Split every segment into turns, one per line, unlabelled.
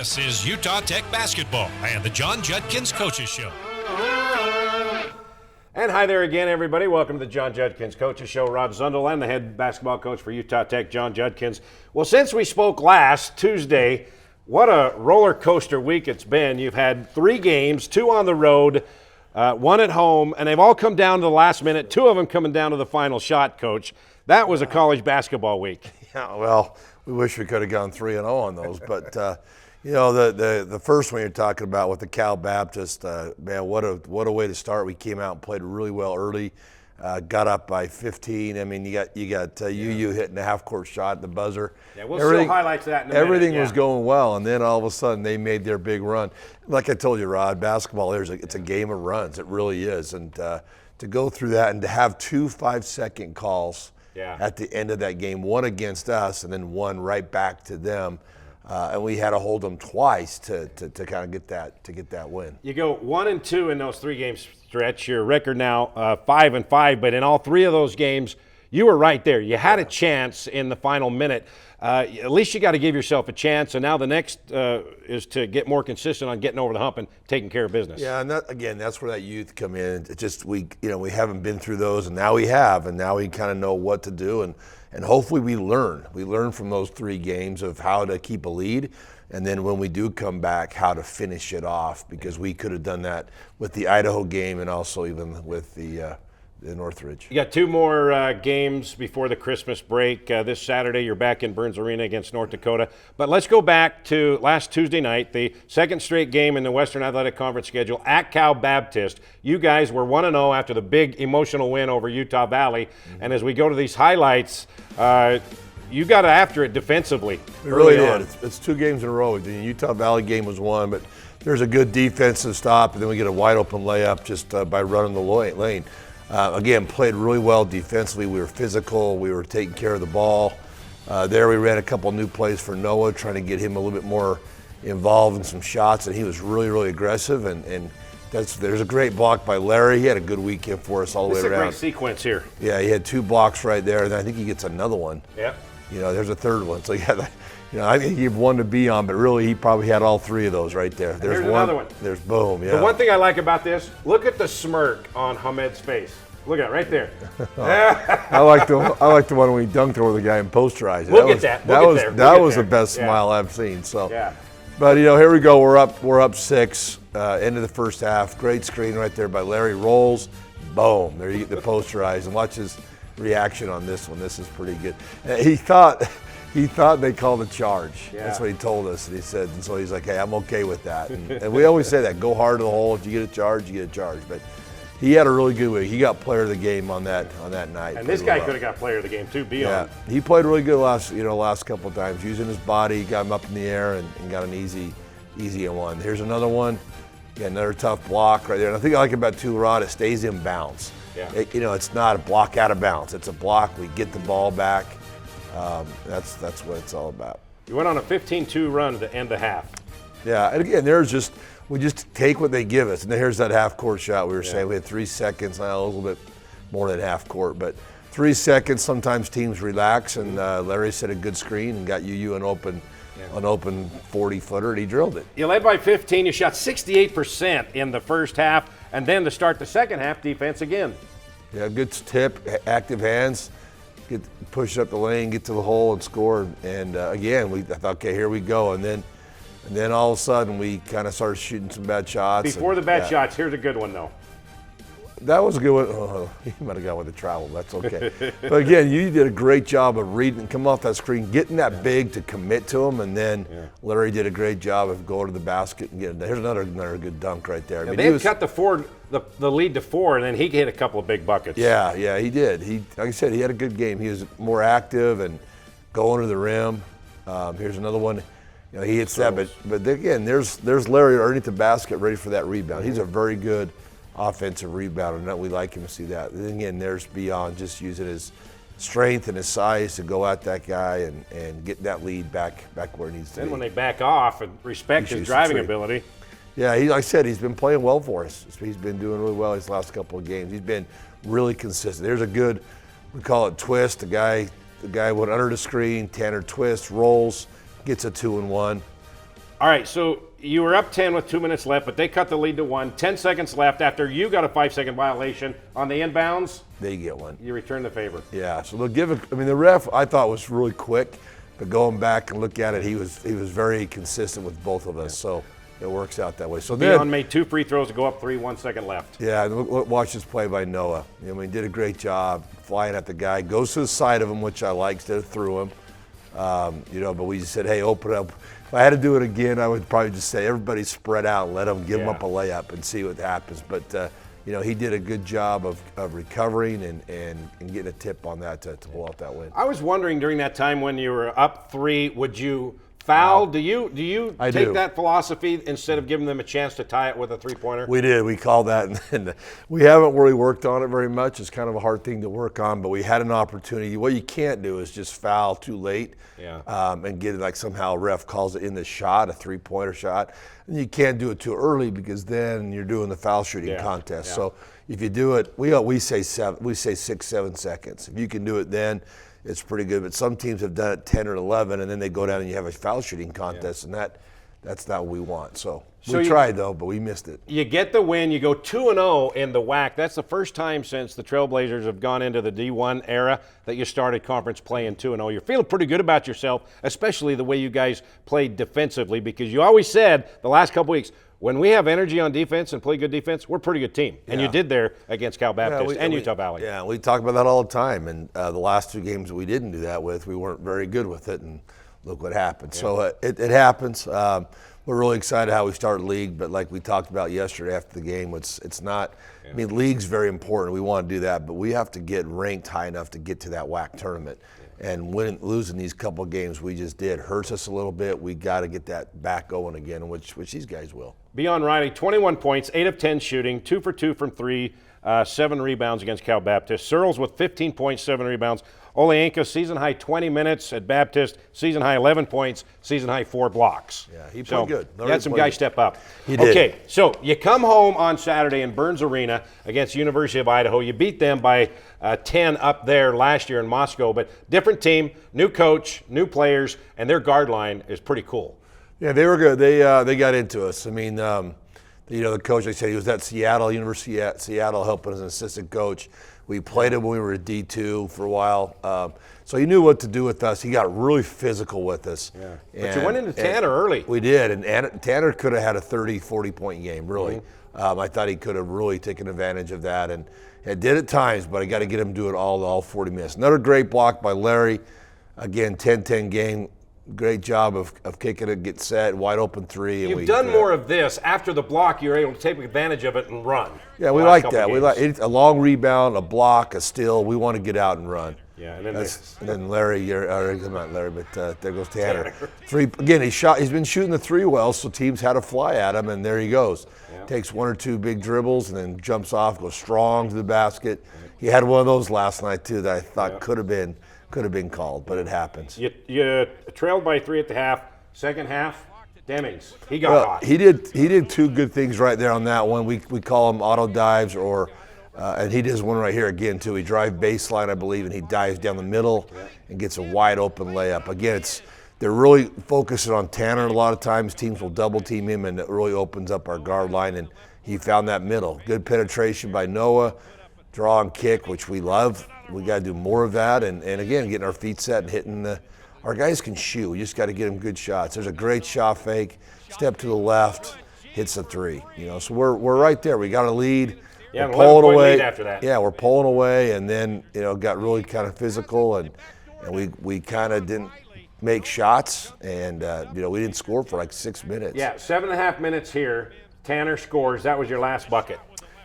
This is Utah Tech basketball and the John Judkins Coaches Show.
And hi there again, everybody. Welcome to the John Judkins Coaches Show. Rod Zundel and the head basketball coach for Utah Tech, John Judkins. Well, since we spoke last Tuesday, what a roller coaster week it's been. You've had 3 games, 2 on the road, 1 at home, and they've all come down to the last minute, 2 of them coming down to the final shot, Coach. That was a college basketball week.
Yeah, well, we wish we could have gone 3-0 on those, but you know, the first one you're talking about with the Cal Baptist, man, what a way to start. We came out and played really well early, got up by 15. I mean, you got UU hitting a half-court shot at the buzzer.
Yeah, we'll show highlights of that in a minute.
Everything was going well, and then all of a sudden they made their big run. Like I told you, Rod, basketball it's a game of runs. It really is, and to go through that and to have 2 5-second calls. Yeah. At the end of that game, one against us and then one right back to them, and we had to hold them twice to kind of get that win.
You go 1-2 in those 3 games stretch. Your record now 5-5, but in all 3 of those games, you were right there. You had a chance in the final minute. At least you got to give yourself a chance. And now the next is to get more consistent on getting over the hump and taking care of business.
Yeah, and that's where that youth come in. It's just we haven't been through those, and now we have, and now we kind of know what to do, and hopefully we learn. We learn from those 3 games of how to keep a lead, and then when we do come back, how to finish it off, because we could have done that with the Idaho game and also even with the Northridge.
You got 2 more games before the Christmas break. This Saturday, you're back in Burns Arena against North Dakota. But let's go back to last Tuesday night, the second straight game in the Western Athletic Conference schedule at Cal Baptist. You guys were 1-0 after the big emotional win over Utah Valley. Mm-hmm. And as we go to these highlights, you got after it defensively.
We really did. It's 2 games in a row. The Utah Valley game was 1, but there's a good defensive stop, and then we get a wide open layup just by running the lane. Again, played really well defensively. We were physical. We were taking care of the ball. There we ran a couple new plays for Noah, trying to get him a little bit more involved in some shots, and he was really, really aggressive. And there's a great block by Larry. He had a good weekend for us all the way around.
It's a great sequence here.
Yeah, he had 2 blocks right there, and I think he gets another one.
Yeah.
You know, there's a third one. So I think he had 1 to be on, but really he probably had all 3 of those right there.
There's another one.
There's boom. Yeah.
The one thing I like about this, look at the smirk on Hamed's face. Look at it right there.
I like the one when he dunked over the guy and posterized it.
Look at that.
That was the best smile I've seen. So,
yeah.
But here we go. We're up 6. End of the first half. Great screen right there by Larry. Rolls. Boom. There you get the posterized, and watch his reaction on this one. This is pretty good. He thought they called a charge. Yeah. That's what he told us. And he said, and so he's like, hey, I'm okay with that. And we always say that. Go hard to the hole. If you get a charge, you get a charge. But he had a really good week. He got player of the game on that night.
And this guy could have got player of the game too.
Yeah, he played really good last couple of times, using his body, got him up in the air, and got an easy one. Here's another one. Yeah, another tough block right there. And I think I like about too, Rod, it stays in bounds. Yeah. It's not a block out of bounds. It's a block. We get the ball back. That's what it's all about.
You went on a 15-2 run to end the half.
Yeah, and again, we just take what they give us. And here's that half-court shot we were saying. We had 3 seconds, a little bit more than half-court, but 3 seconds, sometimes teams relax, and Larry set a good screen and got UU an open 40-footer, and he drilled it.
You led by 15. You shot 68% in the first half, and then to start the second half, defense again.
Yeah, good tip, active hands, push up the lane, get to the hole, and score. And again, I thought, okay, here we go. And then all of a sudden, we kind of started shooting some bad shots.
Before the bad shots, here's a good one, though.
That was a good one. Oh, he might have gone with the travel. That's okay. But again, you did a great job of reading, come off that screen, getting that big to commit to him, and then Larry did a great job of going to the basket and getting. Here's another good dunk right there.
They had cut the lead to 4, and then he hit a couple of big buckets.
Yeah, he did. Like I said, he had a good game. He was more active and going to the rim. Here's another one. He hits that, but again, there's Larry underneath the basket, ready for that rebound. He's a very good offensive rebounder, and we like him to see that. And again, there's beyond just using his strength and his size to go at that guy and get that lead back where it needs to be.
And when they back off and respect his driving ability.
Yeah, like I said, he's been playing well for us. He's been doing really well his last couple of games. He's been really consistent. There's a good, we call it twist. The guy went under the screen, Tanner twists, rolls, gets a 2-and-1.
All right, so you were up 10 with 2 minutes left, but they cut the lead to 1. 10 seconds left after you got a 5-second violation on the inbounds.
They get one.
You return the favor.
Yeah, so they'll give it. I mean, the ref I thought was really quick, but going back and look at it, he was very consistent with both of us. So it works out that way. So then
Dion made 2 free throws to go up 3, 1 second left.
Yeah, and watch this play by Noah. I mean, he did a great job flying at the guy. Goes to the side of him, which I like, instead of through him. But we just said, hey, open up. If I had to do it again, I would probably just say, everybody spread out, let him give him up a layup and see what happens. But, he did a good job of recovering and getting a tip on that to pull out that win.
I was wondering during that time when you were up 3, would you foul? Do you take that philosophy instead of giving them a chance to tie it with a 3-pointer?
We did. We called that, and we haven't really worked on it very much. It's kind of a hard thing to work on, but we had an opportunity. What you can't do is just foul too late and get it like somehow a ref calls it in the shot, a 3-pointer shot. And you can't do it too early because then you're doing the foul shooting contest. Yeah. So if you do it, we say 6, 7 seconds. If you can do it then, it's pretty good. But some teams have done it 10 or 11, and then they go down and you have a foul shooting contest, and that's not what we want. So we tried, though, but we missed it.
You get the win. You go 2-0 in the WAC. That's the first time since the Trailblazers have gone into the D1 era that you started conference play in 2-0. You're feeling pretty good about yourself, especially the way you guys played defensively, because you always said the last couple weeks, when we have energy on defense and play good defense, we're a pretty good team. And you did there against Cal Baptist and Utah Valley.
Yeah, we talk about that all the time. And the last 2 games that we didn't do that with, we weren't very good with it. And look what happened. Yeah. So it happens. We're really excited how we started league. But like we talked about yesterday after the game, it's not – I mean, league's very important. We want to do that. But we have to get ranked high enough to get to that WAC tournament. And losing these couple of games we just did hurts us a little bit. We got to get that back going again, which these guys will.
Beyond Riley, 21 points, 8 of 10 shooting, 2 for 2 from 3, 7 rebounds against Cal Baptist. Searles with 15 points, 7 rebounds. Oleanka, season high 20 minutes at Baptist, season high 11 points, season high 4 blocks.
Yeah, he played good.
You had some guys step up.
He did.
Okay, so you come home on Saturday in Burns Arena against University of Idaho. You beat them by 10 up there last year in Moscow, but different team, new coach, new players, and their guard line is pretty cool.
Yeah, they were good. They got into us. I mean, the coach, I said, he was at University of Seattle, helping as an assistant coach. We played him when we were at D2 for a while. So he knew what to do with us. He got really physical with us. Yeah.
But you went into Tanner early.
We did, and Tanner could have had a 30, 40-point game, really. Mm-hmm. I thought he could have really taken advantage of that, and it did at times, but I got to get him to do it all 40 minutes. Another great block by Larry. Again, 10-10 game. Great job of kicking it, get set, wide open 3.
You've done more of this. After the block, you're able to take advantage of it and run.
Yeah, we like that. We like a long rebound, a block, a steal. We want to get out and run.
Yeah,
and then Larry, not Larry, but there goes Tanner. 3 again. He's been shooting the 3 well, so teams had to fly at him, and there he goes. Yeah. Takes 1 or 2 big dribbles and then jumps off, goes strong to the basket. He had one of those last night too that I thought could have been called, but it happens.
You trailed by 3 at the half. Second half, Demings, he got hot.
He did 2 good things right there on that one. We call them auto dives, and he does one right here again too. He drives baseline, I believe, and he dives down the middle and gets a wide open layup. Again, they're really focusing on Tanner a lot of times. Teams will double team him, and it really opens up our guard line. And he found that middle. Good penetration by Noah, draw and kick, which we love. We got to do more of that, and again, getting our feet set and hitting our guys can shoot. We just got to get them good shots. There's a great shot fake, step to the left, hits a 3. So we're right there. We got a lead.
Yeah,
we're pulling away.
Lead after that.
Yeah, we're pulling away, and then got really kind of physical, and we kind of didn't make shots, and we didn't score for like 6 minutes.
Yeah, 7.5 minutes here. Tanner scores. That was your last bucket.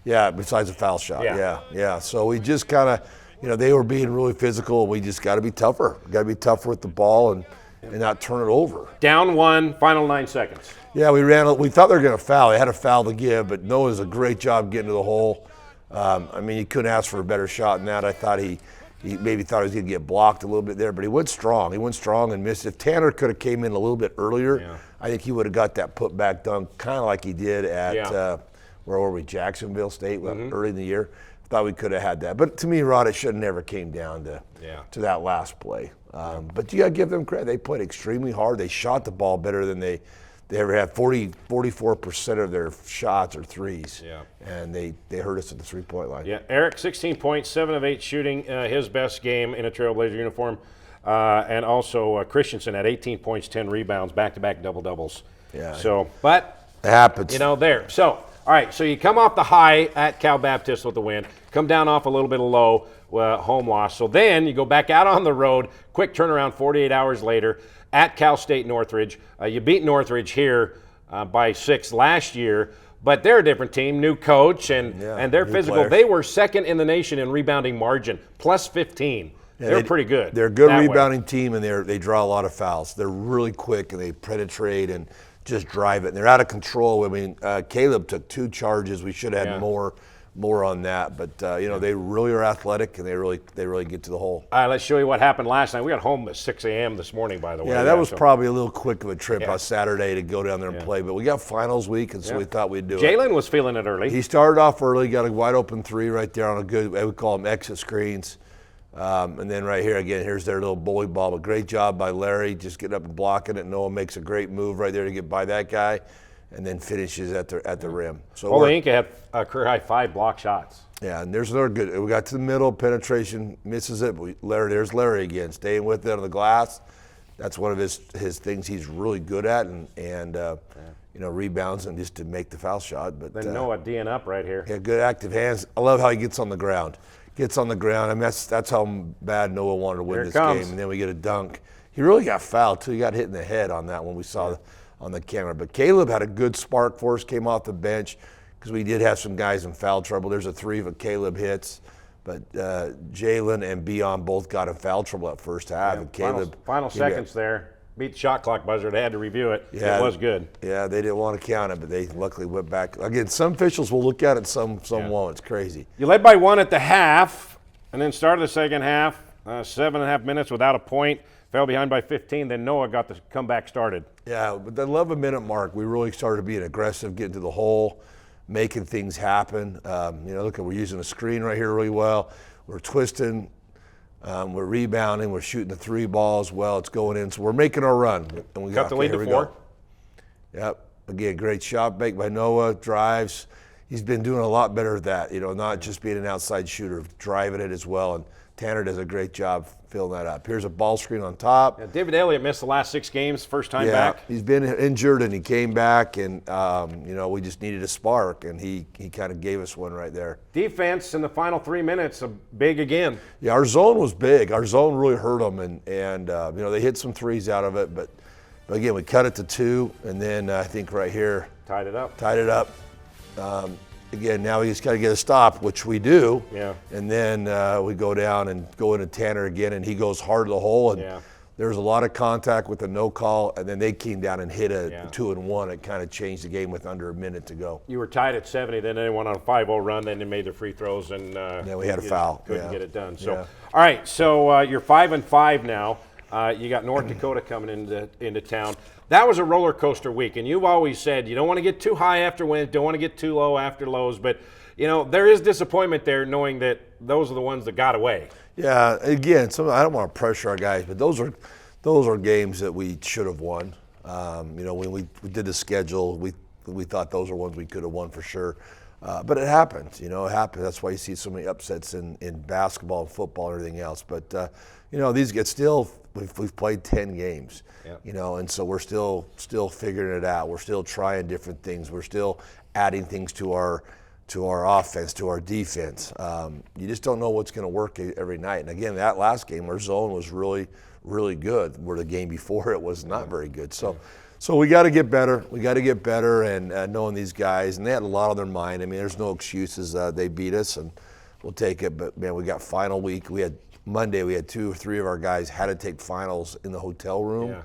Yeah, besides a foul shot. Yeah. So we just kind of. They were being really physical. We just got to be tougher. Got to be tougher with the ball and not turn it over.
Down 1, final 9 seconds.
Yeah, we thought they were going to foul. They had a foul to give, but Noah does a great job getting to the hole. You couldn't ask for a better shot than that. I thought he maybe thought he was going to get blocked a little bit there, but he went strong. He went strong and missed. If Tanner could have came in a little bit earlier, I think he would have got that putback dunk, kind of like he did at where were we? Jacksonville State early in the year. Thought we could have had that, but to me, Rod, it should have never came down to that last play. But you got to give them credit. They played extremely hard. They shot the ball better than they they ever had 44% of their shots are threes.
Yeah.
And they hurt us at the 3-point line.
Yeah, Eric, 16 points, 7 of 8 shooting, his best game in a Trailblazer uniform. And also Christensen had 18 points, 10 rebounds, back-to-back double-doubles.
Yeah.
So, but,
It happens.
you know, there. So, all right, so you come off the high at Cal Baptist with the win, come down off a little bit of low, home loss. So then you go back out on the road, quick turnaround 48 hours later at Cal State Northridge. You beat Northridge here by 6 last year, but they're a different team, new coach, and they're physical.
players.
They were second in the nation in rebounding margin, plus 15.
Yeah,
they're pretty good.
They're a good
that way.
rebounding team, and they draw a lot of fouls. They're really quick, and they penetrate and just drive it. And they're out of control. I mean, Caleb took 2 charges. We should have had more on that. But, they really are athletic, and they really get to the hole.
All right, let's show you what happened last night. We got home at 6 a.m. this morning, by the way.
Yeah, that was probably a little quick of a trip on Saturday to go down there and play. But we got finals week, and so we thought we'd do it.
Jalen was feeling it early.
He started off early, got a wide open 3 right there on a good, we call them exit screens. And then right here, again, here's their little bully ball. But great job by Larry, just getting up and blocking it. Noah makes a great move right there to get by that guy, and then finishes at the rim. So
Olayinka had a career-high 5 block shots.
yeah, and there's another good. We got to the middle, penetration, misses it. But there's Larry again, staying with it on the glass. That's one of his things he's really good at, and rebounds and just to make the foul shot. But
Then Noah D'ing up right here.
yeah, good active hands. I love how he gets on the ground. Gets on the ground. I mean, that's how bad Noah wanted to win this game. And then we get a dunk. He really got fouled too. He got hit in the head on that one we saw on the camera. But Caleb had a good spark for us. Came off the bench because we did have some guys in foul trouble. There's a 3 of Caleb hits, but Jalen and Beon both got in foul trouble at first half. And Caleb
Final seconds there. Beat the shot clock buzzer. They had to review it.
Yeah,
it was good.
Yeah, they didn't want to count it, but they luckily went back. Again, some officials will look at it, some won't. It's crazy.
You led by 1 at the half, and then started the second half, 7.5 minutes without a point. Fell behind by 15. Then Noah got the comeback started.
Yeah, but the 11-minute mark, we really started being aggressive, getting to the hole, making things happen. Look, we're using a screen right here really well. We're twisting. We're rebounding. We're shooting the 3 balls well. It's going in. So we're making our run. And we
Cut the lead to 4.
Yep. Again, great shot make by Noah. Drives. He's been doing a lot better at that. Not just being an outside shooter, driving it as well. And Tanner does a great job filling that up. Here's a ball screen on top.
Yeah, David Elliott missed the last 6 games, first time back.
He's been injured and he came back, and we just needed a spark, and he kind of gave us one right there.
Defense in the final 3 minutes, big again.
Yeah, our zone was big. Our zone really hurt them, and they hit some 3s out of it, but again, we cut it to 2, and then I think right here
Tied it up.
Again, now we just got to get a stop, which we do.
Yeah.
And then we go down and go into Tanner again, and he goes hard to the hole. And there was a lot of contact with the no call, and then they came down and hit a 2-and-1. It kind of changed the game with under a minute to go.
You were tied at 70, then they went on a 5-0 run, then they made their free throws, and
then we had a foul.
Couldn't get it done. So, all right, so you're 5-5 now. You got North Dakota coming into town. That was a roller coaster week, and you've always said you don't want to get too high after wins, don't want to get too low after lows, but there is disappointment there knowing that those are the ones that got away.
Yeah, again, I don't want to pressure our guys, but those are games that we should have won. When we did the schedule, we thought those are ones we could have won for sure. But it happens, it happens. That's why you see so many upsets in basketball and football and everything else. But, these get still, we've played 10 games, and so we're still figuring it out. We're still trying different things. We're still adding things to our offense, to our defense. You just don't know what's going to work every night. And again, that last game, our zone was really, really good, where the game before it was not very good. So we got to get better. We got to get better, and knowing these guys, and they had a lot on their mind. I mean, there's no excuses. They beat us, and we'll take it. But man, we got final week. Monday, we had 2 or 3 of our guys had to take finals in the hotel room.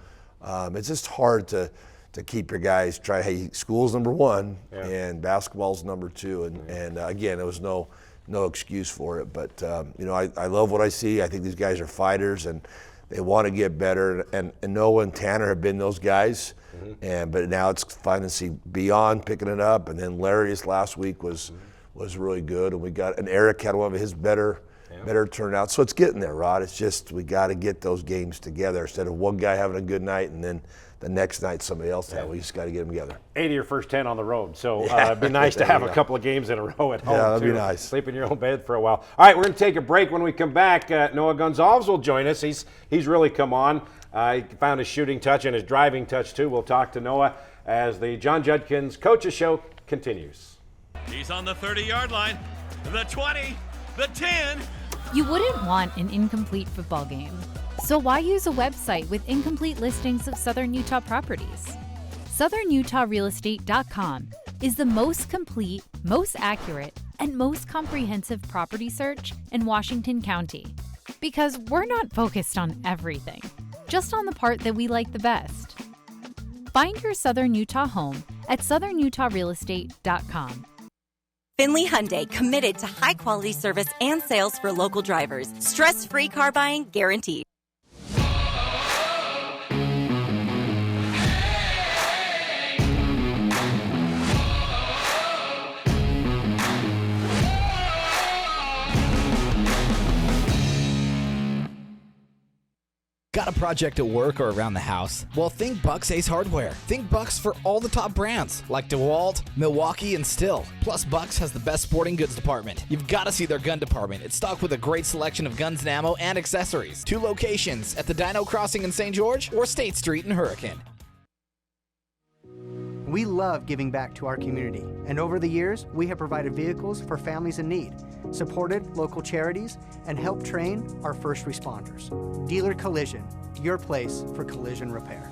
Yeah. It's just hard to keep your guys hey, school's number 1 and basketball's number 2, and again, there was no excuse for it. But I love what I see. I think these guys are fighters, and they want to get better. And Noah and Tanner have been those guys. But now it's fun to see Beon picking it up, and then Larry last week was really good, and Eric had one of his better better turnout. So it's getting there, Rod. It's just we got to get those games together instead of one guy having a good night and then the next night somebody else had. We just got to get them together.
8 of your first 10 on the road. So it'd be nice to have a couple of games in a row at home,
Yeah, that'd
too.
be nice.
Sleep in your own bed for a while. All right, we're going to take a break. When we come back, Noah Gonzalez will join us. He's really come on. He found his shooting touch and his driving touch, too. We'll talk to Noah as the John Judkins Coaches Show continues.
He's on the 30-yard line, the 20, the 10.
You wouldn't want an incomplete football game. So why use a website with incomplete listings of Southern Utah properties? SouthernUtahRealestate.com is the most complete, most accurate, and most comprehensive property search in Washington County. Because we're not focused on everything, just on the part that we like the best. Find your Southern Utah home at SouthernUtahRealestate.com.
Finley Hyundai, committed to high-quality service and sales for local drivers. Stress-free car buying guaranteed.
Got a project at work or around the house? Well, think Bucks Ace Hardware. Think Bucks for all the top brands like DeWalt, Milwaukee, and Stihl. Plus, Bucks has the best sporting goods department. You've got to see their gun department. It's stocked with a great selection of guns and ammo and accessories. 2 locations at the Dino Crossing in St. George or State Street in Hurricane.
We love giving back to our community, and over the years, we have provided vehicles for families in need, supported local charities, and helped train our first responders. Dealer Collision, your place for collision repair.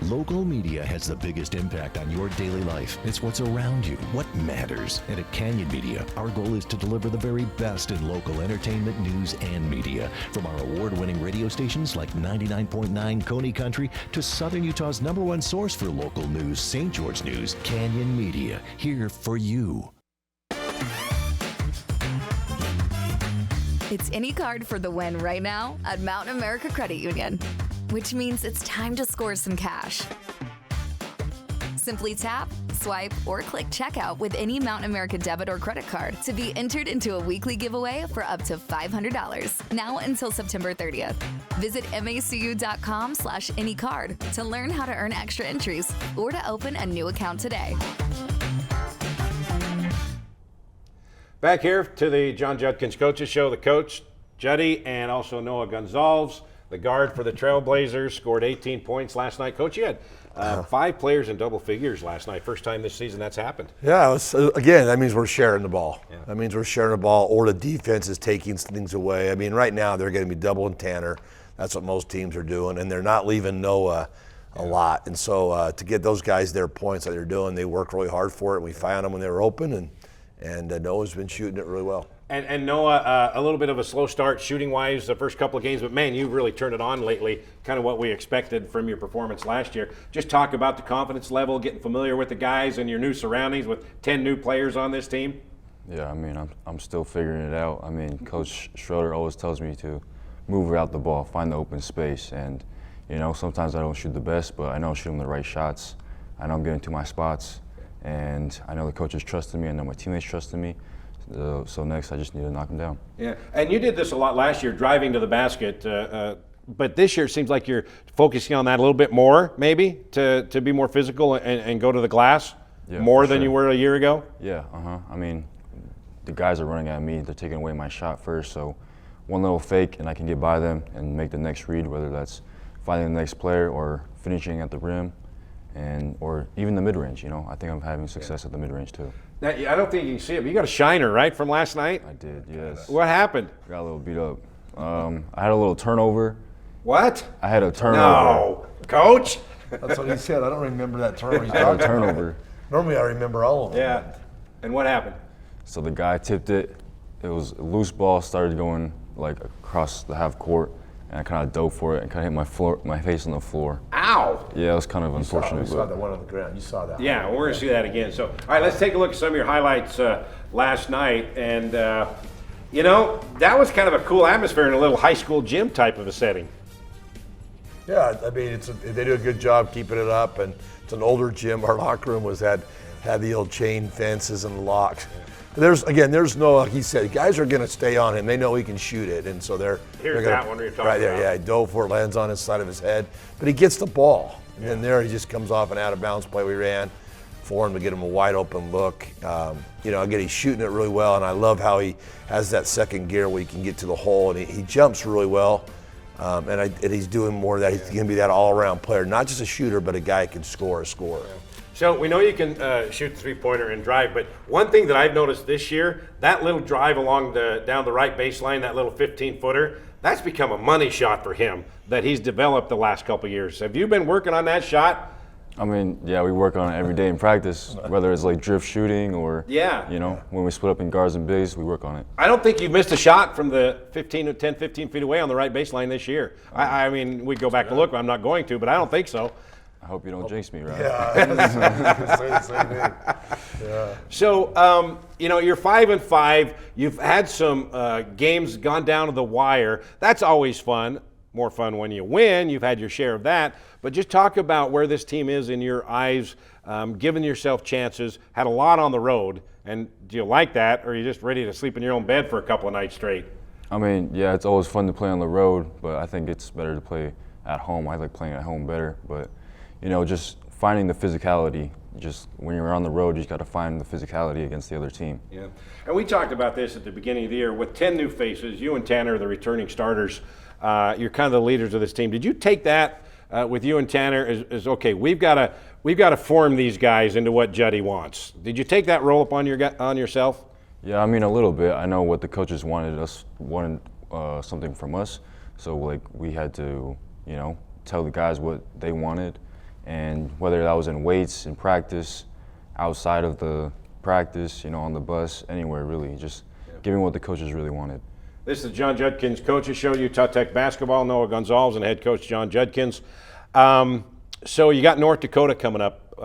Local media has the biggest impact on your daily life. It's what's around you, what matters. And at Canyon Media, our goal is to deliver the very best in local entertainment, news, and media. From our award-winning radio stations like 99.9 Coney Country to Southern Utah's #1 source for local news, St. George News, Canyon Media, here for you.
It's any card for the win right now at Mountain America Credit Union, which means it's time to score some cash. Simply tap, swipe, or click checkout with any Mountain America debit or credit card to be entered into a weekly giveaway for up to $500, now until September 30th. Visit macu.com/anycard to learn how to earn extra entries or to open a new account today.
Back here to the John Judkins Coaches Show, the coach, Juddy, and also Noah Gonzalez, the guard for the Trailblazers, scored 18 points last night. Coach, you had 5 players in double figures last night. First time this season that's happened.
Yeah, again, that means we're sharing the ball. Yeah. That means we're sharing the ball, or the defense is taking things away. I mean, right now they're going to be doubling Tanner. That's what most teams are doing, and they're not leaving Noah a lot. And so to get those guys their points that they're doing, they work really hard for it. And we found them when they were open, and Noah's been shooting it really well.
And Noah, a little bit of a slow start shooting-wise the first couple of games, but man, you've really turned it on lately, kind of what we expected from your performance last year. Just talk about the confidence level, getting familiar with the guys and your new surroundings with 10 new players on this team.
Yeah, I mean, I'm still figuring it out. I mean, Coach Schroeder always tells me to move out the ball, find the open space, and, you know, sometimes I don't shoot the best, but I know I'm shooting the right shots. I know I'm getting to my spots. And I know the coaches trusted me. I know my teammates trusted me. So next, I just need to knock them down.
Yeah, and you did this a lot last year, driving to the basket. But this year it seems like you're focusing on that a little bit more, maybe, to be more physical and go to the glass more than you were a year ago?
Yeah, I mean, the guys are running at me. They're taking away my shot first. So one little fake, and I can get by them and make the next read, whether that's finding the next player or finishing at the rim. Or even the mid-range, you know. I think I'm having success at the mid-range too.
Now, I don't think you can see it, but you got a shiner, right, from last night?
I did, yes.
What happened?
Got a little beat up. I had a little turnover.
What?
I had a turnover.
No, Coach?
That's what he said. I don't remember that turnover.
I had a turnover.
Normally I remember all of them.
Yeah. And what happened?
So the guy tipped it. It was a loose ball, started going like across the half court. And I kind of dove for it and kind of hit my face on the floor.
Ow!
Yeah, it was kind of unfortunate.
You saw that one on the ground. You saw that.
Yeah, we're going to see that again. So, all right, let's take a look at some of your highlights last night. And, you know, that was kind of a cool atmosphere in a little high school gym type of a setting.
Yeah, I mean, they do a good job keeping it up. And it's an older gym. Our locker room had the old chain fences and locks. There's no, like he said, guys are going to stay on him. They know he can shoot it, and so they're
Here's
gonna,
that one you're talking
right there.
about.
Yeah, he dove for it, lands on his side of his head, but he gets the ball, and then there he just comes off an out of bounds play we ran for him to get him a wide open look. Again, he's shooting it really well, and I love how he has that second gear where he can get to the hole, and he jumps really well. And he's doing more of that. He's going to be that all-around player, not just a shooter, but a guy who can score a scorer. Yeah.
So we know you can shoot the three-pointer and drive, but one thing that I've noticed this year, that little drive down the right baseline, that little 15-footer, that's become a money shot for him that he's developed the last couple of years. Have you been working on that shot?
I mean, yeah, we work on it every day in practice, whether it's like drift shooting or, when we split up in guards and bigs, we work on it.
I don't think you've missed a shot from the 10, 15 feet away on the right baseline this year. I mean, we go back and look, I'm not going to, but I don't think so.
I hope you don't jinx me, right?
Yeah.
So, you're 5-5. You've had some games gone down to the wire. That's always fun. More fun when you win. You've had your share of that. But just talk about where this team is in your eyes, giving yourself chances, had a lot on the road. And do you like that, or are you just ready to sleep in your own bed for a couple of nights straight?
I mean, yeah, it's always fun to play on the road, but I think it's better to play at home. I like playing at home better. But, just finding the physicality. Just when you're on the road, you just got to find the physicality against the other team.
Yeah. And we talked about this at the beginning of the year. With 10 new faces, you and Tanner are the returning starters. You're kind of the leaders of this team. Did you take that with you and Tanner as okay? We've got to form these guys into what Juddy wants. Did you take that role upon yourself?
Yeah, I mean a little bit. I know what the coaches wanted something from us, so we had to tell the guys what they wanted, and whether that was in weights, in practice, outside of the practice, on the bus, anywhere really, just giving what the coaches really wanted.
This is the John Judkins Coaches Show, Utah Tech basketball. Noah Gonzalez and head coach John Judkins. So you got North Dakota coming up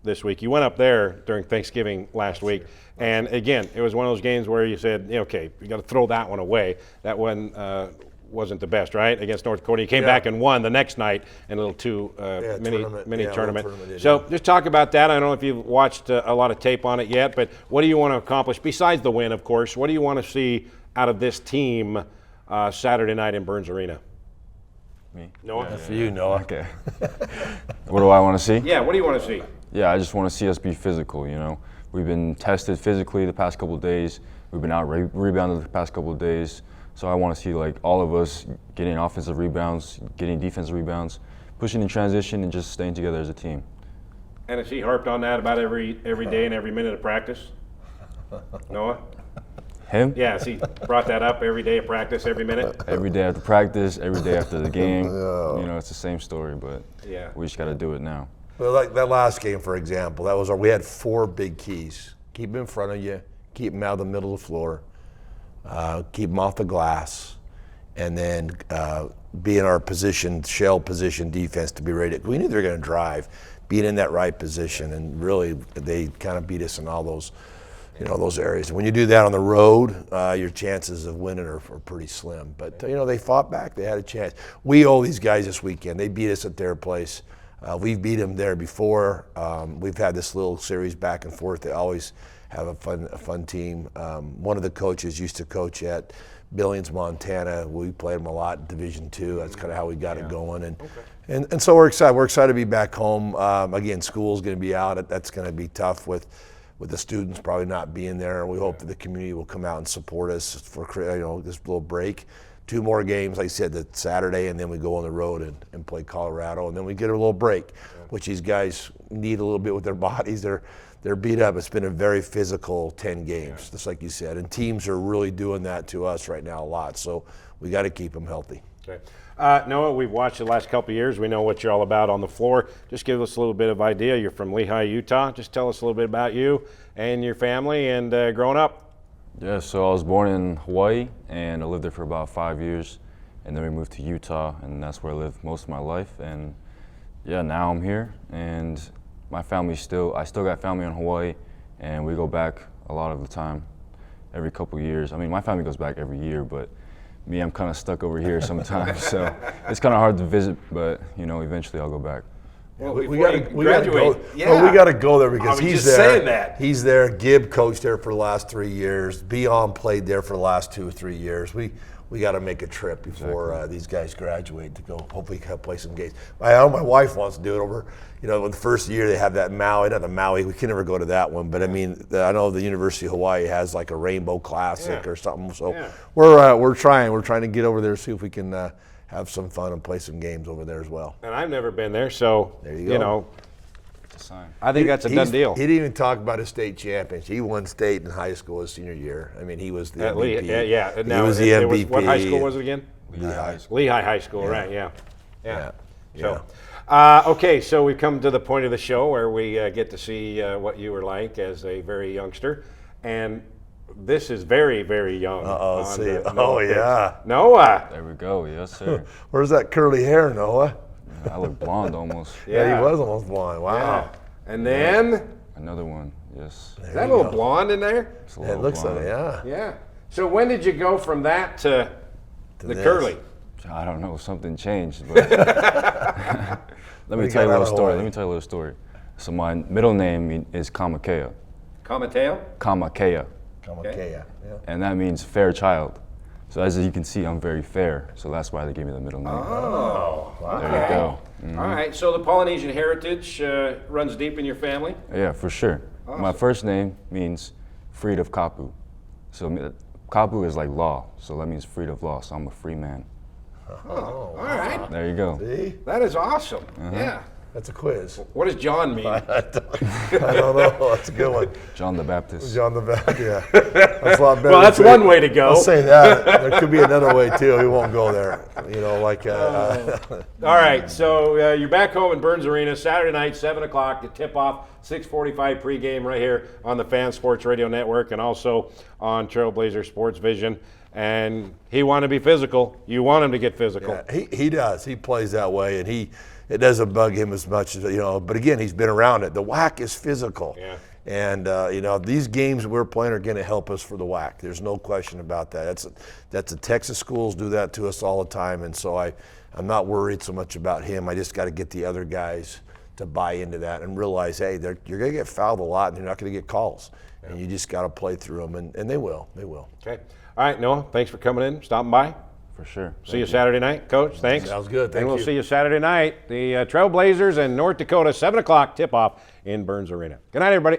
this week. You went up there during Thanksgiving last week, and again, it was one of those games where you said, okay, you got to throw that one away. That one wasn't the best, right? Against North Dakota, you came back and won the next night in a little mini tournament. So just talk about that. I don't know if you've watched a lot of tape on it yet, but what do you want to accomplish besides the win? Of course, what do you want to see out of this team Saturday night in Burns Arena?
Me?
Noah?
That's for you, Noah.
Okay. What do I want to see?
Yeah, what do you want to see?
Yeah, I just want to see us be physical, We've been tested physically the past couple of days. We've been out rebounded the past couple of days. So I want to see all of us getting offensive rebounds, getting defensive rebounds, pushing in transition, and just staying together as a team.
And has he harped on that about every day and every minute of practice? Noah?
Him?
Yeah, he brought that up every day of practice, every minute?
Every day after practice, every day after the game. It's the same story, but we just got to do it now.
Well, like that last game, for example, we had 4 big keys. Keep them in front of you, keep them out of the middle of the floor, keep them off the glass, and then be in our shell position defense to be ready. We knew they were going to drive, being in that right position, and really they kind of beat us in all those areas. When you do that on the road, your chances of winning are pretty slim. But, they fought back. They had a chance. We owe these guys this weekend. They beat us at their place. We've beat them there before. We've had this little series back and forth. They always have a fun team. One of the coaches used to coach at Billings, Montana. We played them a lot in Division II. That's kind of how we got it going. And so we're excited. We're excited to be back home. Again, school's going to be out. That's going to be tough with the students probably not being there. We hope that the community will come out and support us for this little break. 2 more games, like I said, that Saturday, and then we go on the road and play Colorado, and then we get a little break, which these guys need a little bit with their bodies. They're beat up. It's been a very physical 10 games, just like you said, and teams are really doing that to us right now a lot. So we got to keep them healthy.
Okay. Noah, we've watched the last couple of years. We know what you're all about on the floor. Just give us a little bit of idea. You're from Lehi, Utah. Just tell us a little bit about you and your family and growing up.
Yeah, so I was born in Hawaii, and I lived there for about 5 years, and then we moved to Utah, and that's where I lived most of my life. And yeah, now I'm here, and my family I still got family in Hawaii, and we go back a lot of the time, every couple of years. I mean, my family goes back every year, but me, I'm kind of stuck over here sometimes, so it's kind of hard to visit, but eventually I'll go back.
Well,
we
before
got
you
to
graduate.
go.
Yeah.
Well, we got to go there because
I was
he's
just
there.
saying that.
He's there. Gibb coached there for the last 3 years. Beyond played there for the last 2 or 3 years. We got to make a trip before these guys graduate to go. Hopefully, play some games. I know my wife wants to do it over. The first year they have that Maui, not the Maui. We can never go to that one, but I mean, I know the University of Hawaii has like a Rainbow Classic or something. So we're trying. We're trying to get over there, see if we can have some fun and play some games over there as well.
And I've never been there, so
there you go.
I think that's a done deal.
He didn't even talk about his state championship. He won state in high school his senior year. I mean, he was the MVP.
Yeah.
He was the MVP.
What high school was it again? Lehigh High School, right? Yeah. So, okay, so we've come to the point of the show where we get to see what you were like as a very youngster, and this is very, very young. Noah.
There we go. Yes, sir.
Where's that curly hair, Noah?
I look blonde almost.
Yeah, he was almost blonde. Wow.
Yeah. And then
another one. Yes.
Is that a little blonde in there?
It looks
blonde.
like
Yeah. So when did you go from that to the curly?
I don't know. Something changed. But let me tell you a little story. So my middle name is Kamakea.
Kamateo?
Kamakea.
Kamakea. Yeah.
And that means fair child. So as you can see, I'm very fair. So that's why they gave me the middle name.
Oh,
wow. There you go. Mm-hmm.
All right. So the Polynesian heritage runs deep in your family?
Yeah, for sure. Awesome. My first name means freed of kapu. So kapu is like law. So that means freed of law. So I'm a free man.
Oh, all right.
There you go.
See?
That is awesome. Yeah.
That's a quiz.
What does John mean?
I don't know. That's a good one.
John the Baptist.
John the Baptist, yeah. That's a lot better.
Well, that's one way to go.
I'll say that. There could be another way, too. We won't go there.
All right, so you're back home in Burns Arena Saturday night, 7 o'clock, the tip-off, 6:45 pregame right here on the Fan Sports Radio Network and also on Trailblazer Sports Vision. And he wanted to be physical. You want him to get physical.
Yeah, he does. He plays that way, and it doesn't bug him as much as, but again, he's been around it. The WAC is physical.
Yeah.
And, these games we're playing are going to help us for the WAC. There's no question about that. That's the Texas schools do that to us all the time, and so I'm not worried so much about him. I just got to get the other guys to buy into that and realize, hey, you're going to get fouled a lot, and you're not going to get calls. Yeah. And you just got to play through them, and they will. They will.
Okay. All right, Noah, thanks for coming in, stopping by.
For sure.
See you Saturday night, Coach. Thanks.
Sounds good. Thank you.
And we'll see you Saturday night. The Trailblazers and North Dakota, 7 o'clock tip-off in Burns Arena. Good night, everybody.